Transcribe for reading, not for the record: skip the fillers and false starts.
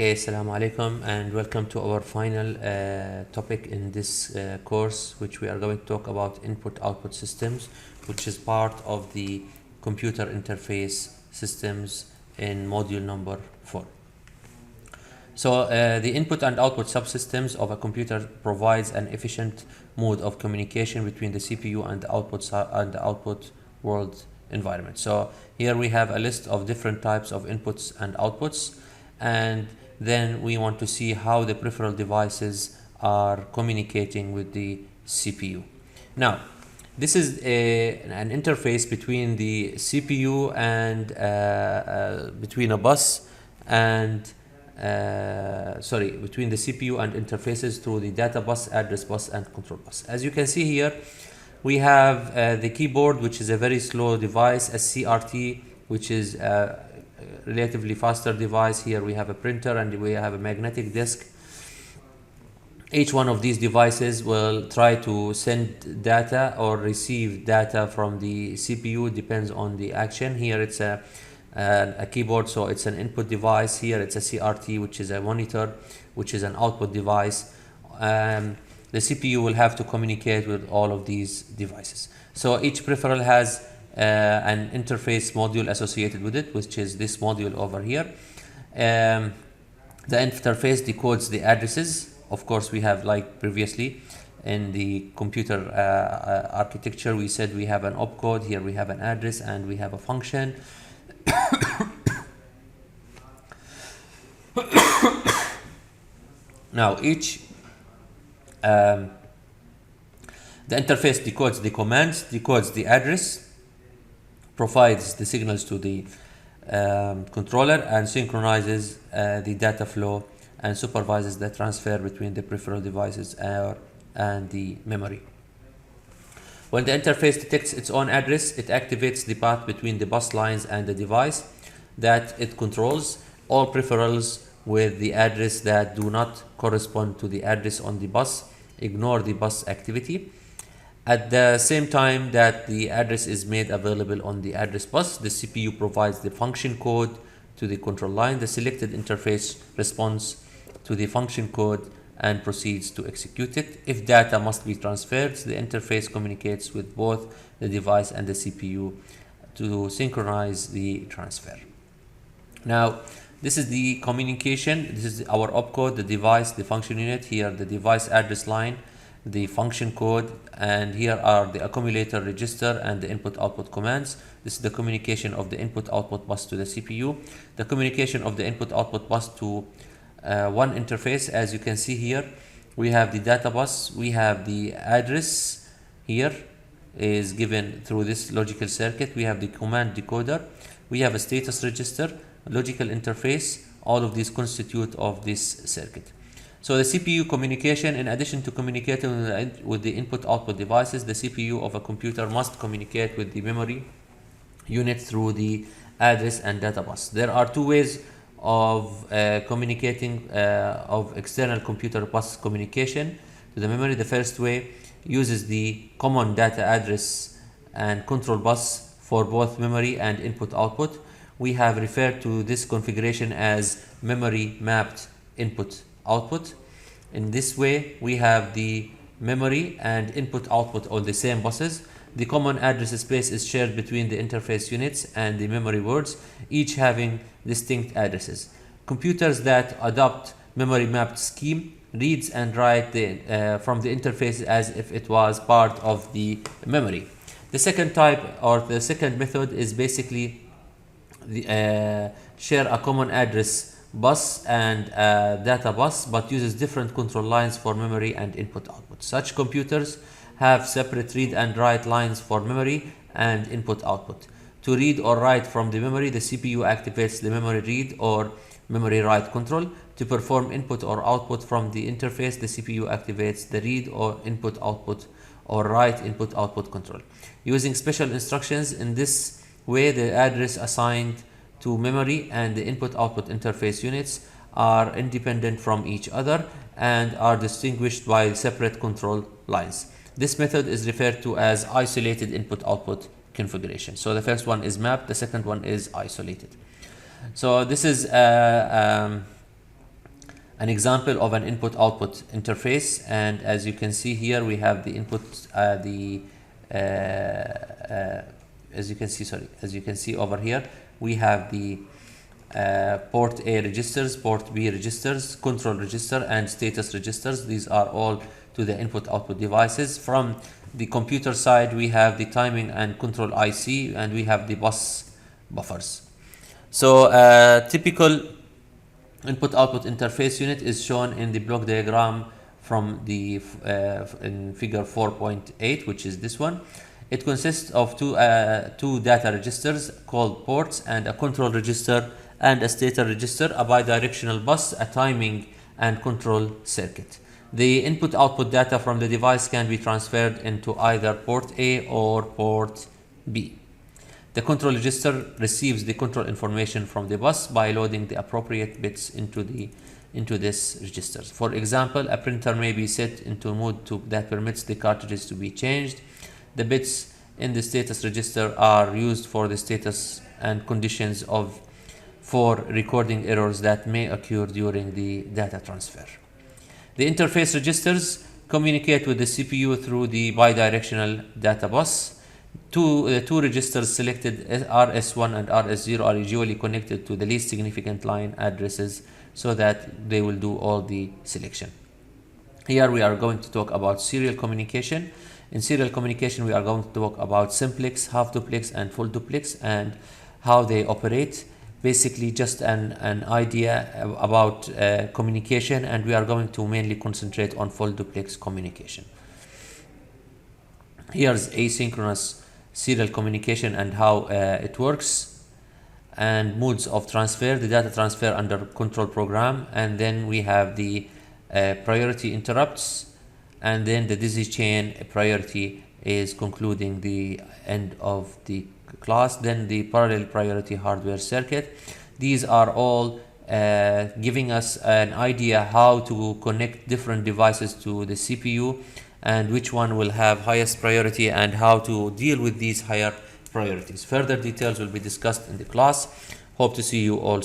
Okay, assalamu alaikum and welcome to our final topic in this course, which we are going to talk about input-output systems, which is part of the computer interface systems in module number 4. So the input and output subsystems of a computer provides an efficient mode of communication between the CPU and the output world environment. So here we have a list of different types of inputs and outputs, and then we want to see how the peripheral devices are communicating with the CPU. Now, this is an interface between the CPU and between a bus and between the CPU and interfaces through the data bus, address bus, and control bus. As you can see here, we have the keyboard, which is a very slow device, a CRT, which is a relatively faster device. Here we have a printer and we have a magnetic disk. Each one of these devices will try to send data or receive data from the CPU, depends on the action. Here it's a keyboard, so it's an input device. Here it's a CRT, which is a monitor, which is an output device. The CPU will have to communicate with all of these devices. So each peripheral has an interface module associated with it, which is this module over here. The interface decodes the addresses. Of course, we have, like previously in the computer architecture, we said we have an opcode. Here we have an address and we have a function. Now the interface decodes the commands, decodes the address, provides the signals to the controller, and synchronizes the data flow and supervises the transfer between the peripheral devices and the memory. When the interface detects its own address, it activates the path between the bus lines and the device that it controls. All peripherals with the address that do not correspond to the address on the bus ignore the bus activity. At the same time that the address is made available on the address bus, the CPU provides the function code to the control line. The selected interface responds to the function code and proceeds to execute it. If data must be transferred, the interface communicates with both the device and the CPU to synchronize the transfer. Now, this is the communication. This is our opcode, the device, the function unit. Here, the device address line, the function code, and here are the accumulator register and the input-output commands. This is the communication of the input-output bus to the CPU. The communication of the input-output bus to one interface. As you can see here, we have the data bus, we have the address here is given through this logical circuit. We have the command decoder, we have a status register, logical interface. All of these constitute of this circuit. So the CPU communication, in addition to communicating with the input-output devices, the CPU of a computer must communicate with the memory unit through the address and data bus. There are two ways of communicating of external computer bus communication to the memory. The first way uses the common data address and control bus for both memory and input-output. We have referred to this configuration as memory mapped input-output. In this way, we have the memory and input-output on the same buses. The common address space is shared between the interface units and the memory words, each having distinct addresses. Computers that adopt memory mapped scheme reads and write from the interface as if it was part of the memory. The second type, or the second method, is basically share a common address bus and data bus, but uses different control lines for memory and input-output. Such computers have separate read and write lines for memory and input-output. To read or write from the memory, the CPU activates the memory read or memory write control. To perform input or output from the interface, the CPU activates the read or input-output or write input-output control. Using special instructions in this way, the address assigned to memory and the input-output interface units are independent from each other and are distinguished by separate control lines. This method is referred to as isolated input-output configuration. So the first one is mapped, the second one is isolated. So this is an example of an input-output interface, and as you can see here, we have the input, as you can see over here, we have the port A registers, port B registers, control register, and status registers. These are all to the input-output devices. From the computer side, we have the timing and control IC, and we have the bus buffers. So typical input-output interface unit is shown in the block diagram from the in figure 4.8, which is this one. It consists of two data registers called ports, and a control register and a stator register, a bidirectional bus, a timing and control circuit. The input-output data from the device can be transferred into either port A or port B. The control register receives the control information from the bus by loading the appropriate bits into this register. For example, a printer may be set into mode that permits the cartridges to be changed. The bits in the status register are used for the status and conditions for recording errors that may occur during the data transfer. The interface registers communicate with the CPU through the bidirectional data bus. The two registers selected, RS1 and RS0, are usually connected to the least significant line addresses so that they will do all the selection. Here we are going to talk about serial communication. In serial communication, we are going to talk about simplex, half duplex, and full duplex, and how they operate. Basically just an idea about communication, and we are going to mainly concentrate on full duplex communication. Here's asynchronous serial communication and how it works, and modes of transfer, the data transfer under control program, and then we have the priority interrupts, and then the daisy chain priority is concluding the end of the class, then the parallel priority hardware circuit. These are all giving us an idea how to connect different devices to the CPU, and which one will have highest priority, and how to deal with these higher priorities. Further details will be discussed in the class. Hope to see you all.